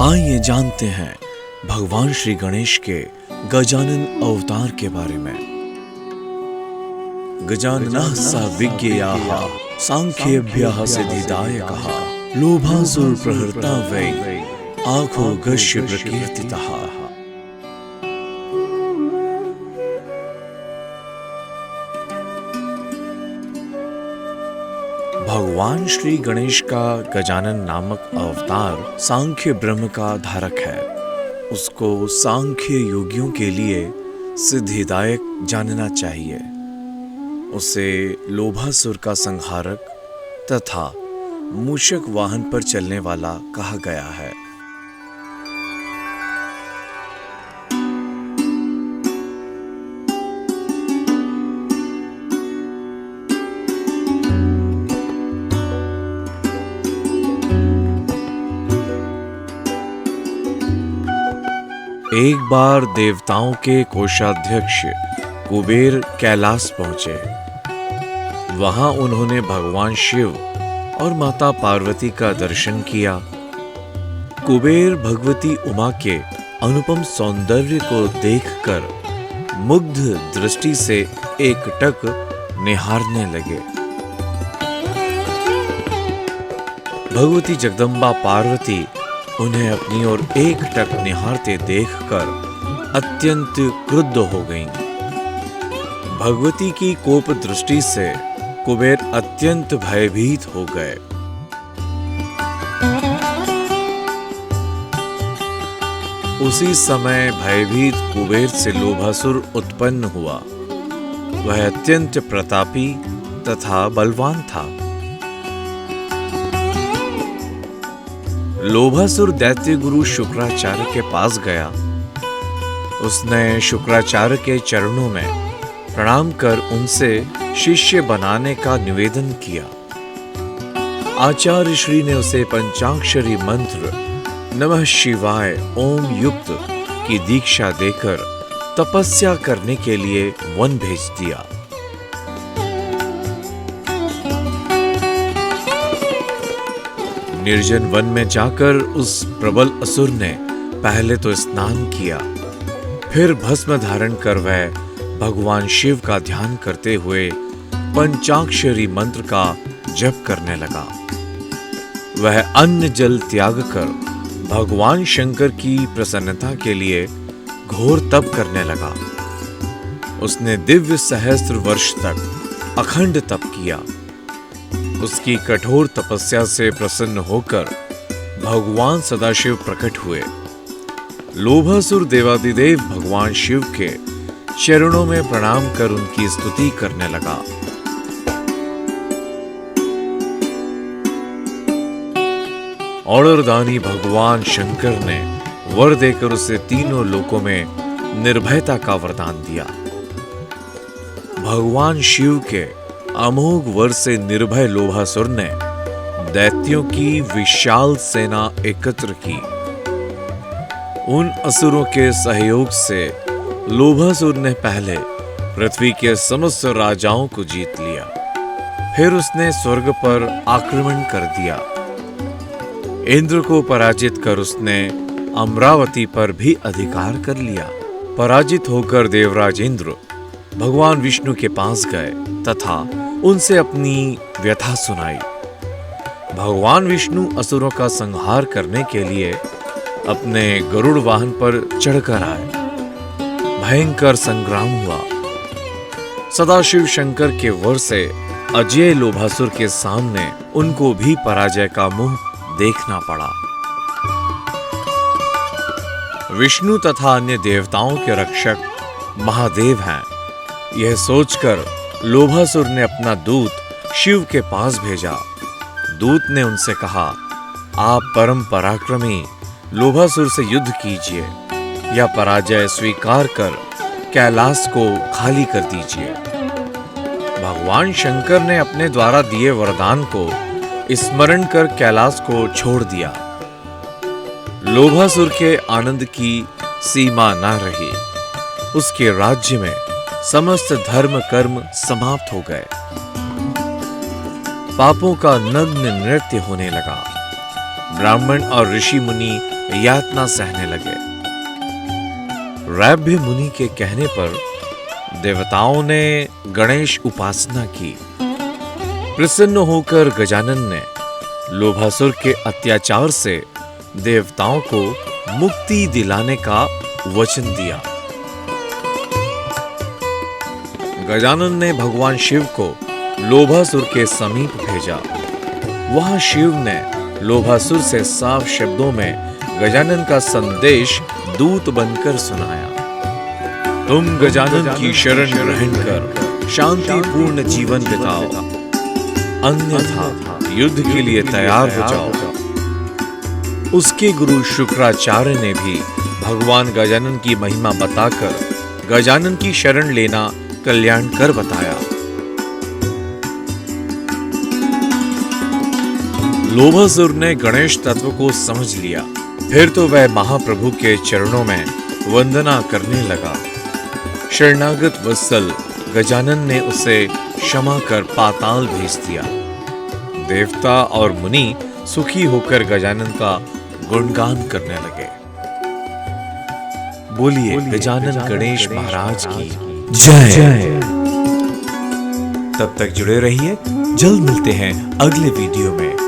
आइए जानते हैं भगवान श्री गणेश के गजानन अवतार के बारे में। गजाननः स विज्ञेयः सांख्येभ्यः सिद्धिदायकः लोभासुर प्रहर्ता वै आखो गस्य प्रकीर्तितः। भगवान श्री गणेश का गजानन नामक अवतार सांख्य ब्रह्म का धारक है। उसको सांख्य योगियों के लिए सिद्धिदायक जानना चाहिए। उसे लोभासुर का संहारक तथा मूषक वाहन पर चलने वाला कहा गया है। एक बार देवताओं के कोषाध्यक्ष कुबेर कैलाश पहुंचे। वहां उन्होंने भगवान शिव और माता पार्वती का दर्शन किया। कुबेर भगवती उमा के अनुपम सौंदर्य को देखकर मुग्ध दृष्टि से एकटक निहारने लगे। भगवती जगदम्बा पार्वती उन्हें अपनी ओर एकटक निहारते देखकर अत्यंत क्रुद्ध हो गईं। भगवती की कोप दृष्टि से कुबेर अत्यंत भयभीत हो गए। उसी समय भयभीत कुबेर से लोभासुर उत्पन्न हुआ। वह अत्यंत प्रतापी तथा बलवान था। लोभासुर दैत्य गुरु शुक्राचार्य के पास गया। उसने शुक्राचार्य के चरणों में प्रणाम कर उनसे शिष्य बनाने का निवेदन किया। आचार्य श्री ने उसे पंचाक्षरी मंत्र नमः शिवाय ओम युक्त की दीक्षा देकर तपस्या करने के लिए वन भेज दिया। निर्जन वन में जाकर उस प्रबल असुर ने पहले तो स्नान किया, फिर भस्म धारण कर वह भगवान शिव का ध्यान करते हुए पंचाक्षरी मंत्र का जप करने लगा। वह अन्न जल त्याग कर भगवान शंकर की प्रसन्नता के लिए घोर तप करने लगा। उसने दिव्य सहस्त्र वर्ष तक अखंड तप किया। उसकी कठोर तपस्या से प्रसन्न होकर भगवान सदाशिव प्रकट हुए। लोभासुर देवादिदेव भगवान शिव के चरणों में प्रणाम कर उनकी स्तुति करने लगा। औरदानी भगवान शंकर ने वर देकर उसे तीनों लोकों में निर्भयता का वरदान दिया। भगवान शिव के अमोघ वर से निर्भय लोभासुर ने दैत्यों की विशाल सेना एकत्र की। उन असुरों के सहयोग से लोभासुर ने पहले पृथ्वी के समस्त राजाओं को जीत लिया। फिर उसने स्वर्ग पर आक्रमण कर दिया। इंद्र को पराजित कर उसने अमरावती पर भी अधिकार कर लिया। पराजित होकर देवराज इंद्र भगवान विष्णु के पास गए तथा उनसे अपनी व्यथा सुनाई। भगवान विष्णु असुरों का संहार करने के लिए अपने गरुड़ वाहन पर चढ़कर आए। भयंकर संग्राम हुआ। सदाशिव शंकर के वर से अजय लोभासुर के सामने उनको भी पराजय का मुंह देखना पड़ा। विष्णु तथा अन्य देवताओं के रक्षक महादेव हैं। यह सोचकर लोभासुर ने अपना दूत शिव के पास भेजा। दूत ने उनसे कहा, आप परम पराक्रमी लोभासुर से युद्ध कीजिए या पराजय स्वीकार कर कैलाश को खाली कर दीजिए। भगवान शंकर ने अपने द्वारा दिए वरदान को स्मरण कर कैलाश को छोड़ दिया। लोभासुर के आनंद की सीमा न रही। उसके राज्य में समस्त धर्म कर्म समाप्त हो गए। पापों का नग्न नृत्य होने लगा। ब्राह्मण और ऋषि मुनि यातना सहने लगे। रैभ्य मुनि के कहने पर देवताओं ने गणेश उपासना की। प्रसन्न होकर गजानन ने लोभासुर के अत्याचार से देवताओं को मुक्ति दिलाने का वचन दिया। गजानन ने भगवान शिव को लोभासुर के समीप भेजा। वहां शिव ने लोभासुर से साफ शब्दों में गजानन का संदेश दूत बनकर सुनाया। तुम गजानन की शरण ग्रहण कर शांतिपूर्ण जीवन बिताओ, अन्यथा युद्ध के लिए तैयार हो जाओ। उसके गुरु शुक्राचार्य ने भी भगवान गजानन की महिमा बताकर गजानन की शरण लेना कल्याणकर बताया। लोभासुर ने गणेश तत्व को समझ लिया। फिर तो वह महाप्रभु के चरणों में वंदना करने लगा। शरणागत वत्सल गजानन ने उसे क्षमा कर पाताल भेज दिया। देवता और मुनि सुखी होकर गजानन का गुणगान करने लगे। बोलिए गजानन गणेश महाराज की जय। तब तक जुड़े रहिए, जल्द मिलते हैं अगले वीडियो में।